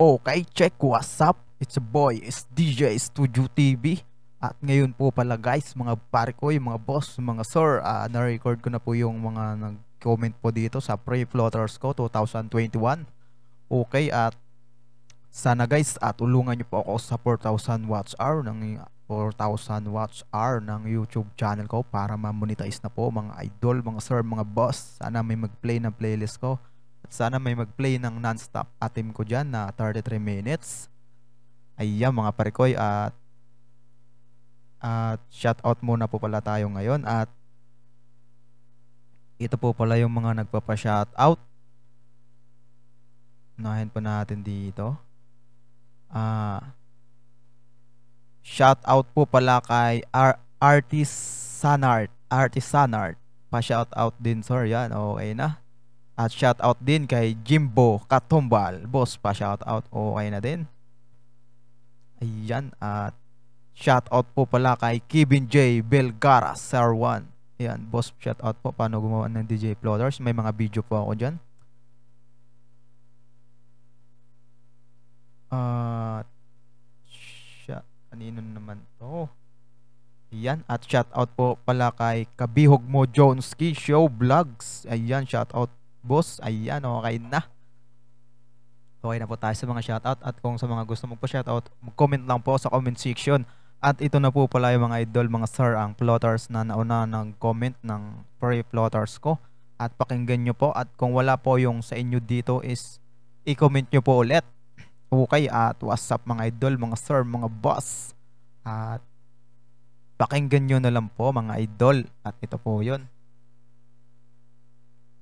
Okay, check what's up. It's a boy, it's DJ Studio TV. At ngayon po pala guys, mga pare ko, yung mga boss, mga sir, na-record ko na po yung mga nag-comment po dito sa pre-floaters ko 2021. Okay, at sana guys, at tulungan nyo po ako sa 4,000 watch hour ng YouTube channel ko para ma-monetize na po mga idol, mga sir, mga boss. Sana may mag-play ng playlist ko. At sana may mag-play ng non-stop atim ko dyan na 33 minutes. Ayan mga parekoy, at shoutout muna po pala tayo ngayon. At ito po pala yung mga nagpapa-shoutout. Unahin po natin dito. Shoutout po pala kay Artisanart. Pa-shoutout din sir, yan, okay na. At shoutout din kay Jimbo Katumbal. Boss, pa-shoutout. Okay na din. Ayan. At shoutout po pala kay Kevin J. Belgara, Sir 1. Ayan, boss, shoutout po. Paano gumawa ng DJ Floaters. May mga video po ako dyan. Kanino naman to? Ayan. At shoutout po pala kay Kabihog Mo Joneski Show Vlogs. Ayan, shoutout boss. Ayan, okay na. Okay na po tayo sa mga shoutout. At kung sa mga gusto magpa-shoutout, mag-comment lang po sa comment section. At ito na po pala yung mga idol, mga sir, ang floaters na nauna ng comment ng pre-floaters ko. At pakinggan nyo po. At kung wala po yung sa inyo dito is i-comment nyo po ulit. Okay, at what's up mga idol, mga sir, mga boss. At pakinggan nyo na lang po mga idol. At ito po yun.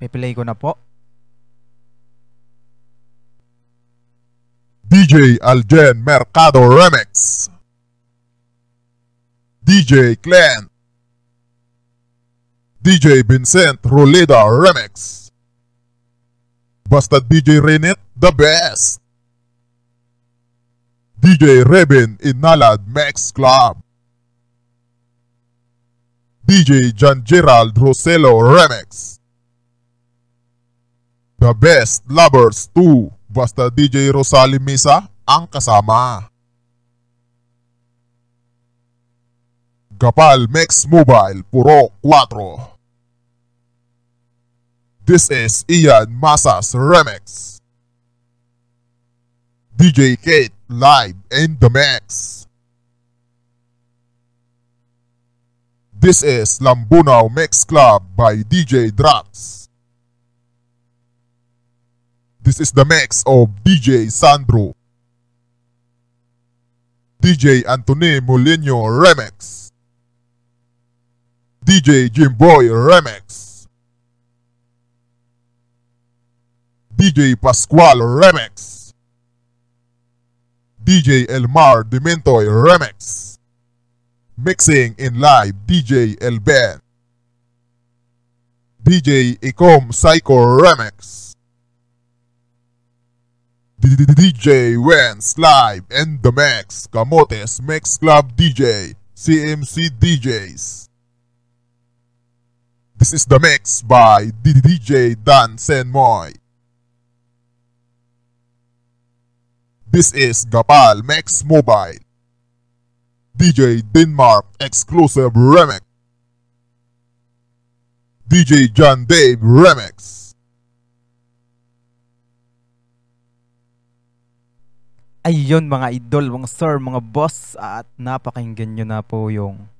I-play ko na po. DJ Aljen Mercado Remix, DJ Clan, DJ Vincent Roleda Remix, basta DJ Renet the best, DJ Reben Inalad Max Club, DJ John Gerald Rosello Remix, The Best Lovers 2, basta DJ Rosali Misa ang kasama. Gapal Max Mobile Puro 4. This is Ian Masas Remix. DJ Kate live in the mix. This is Lambunaw Mix Club by DJ Drax. This is the mix of DJ Sandro, DJ Anthony Molino Remix, DJ Jimboy Remix, DJ Pascual Remix, DJ Elmar Dementoy Remix, mixing in live DJ Elben, DJ Ecom Psycho Remix, DJ Wens live in the mix, Camotes Mix Club DJ, CMC DJs. This is the mix by DJ Dan Senmoy. This is Gapal Max Mobile, DJ Denmark Exclusive Remix, DJ John Dave Remix. Ayun mga idol, mga sir, mga boss. At napakinggan nyo na po yung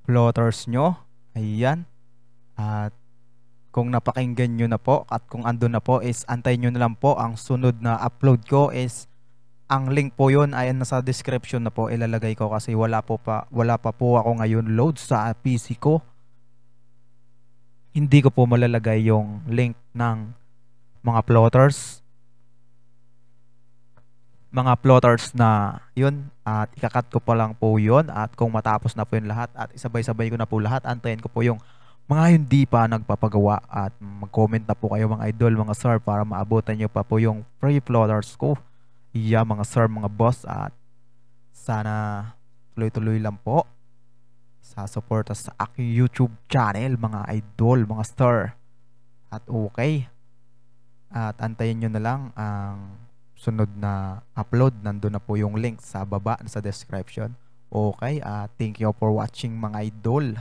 floaters nyo. Ayan. At kung napakinggan nyo na po at kung andun na po is antayin nyo na lang po ang sunod na upload ko. Is ang link po yun ay nasa description na po ilalagay ko kasi wala pa po ako ngayon load sa PC ko. Hindi ko po malalagay yung link ng mga floaters na yun, at ikakat ko pa lang po yun. At kung matapos na po yun lahat at isabay-sabay ko na po lahat, antayin ko po yung mga hindi pa nagpapagawa. At mag-comment na po kayo mga idol, mga sir, para maabutan nyo pa po yung free floaters ko. Yeah, mga sir, mga boss. At sana tuloy-tuloy lang po sa suporta sa aking YouTube channel mga idol, mga sir. At okay, at antayin nyo na lang ang sunod na upload. Nandun na po yung link sa baba sa description. Okay, thank you for watching mga idol.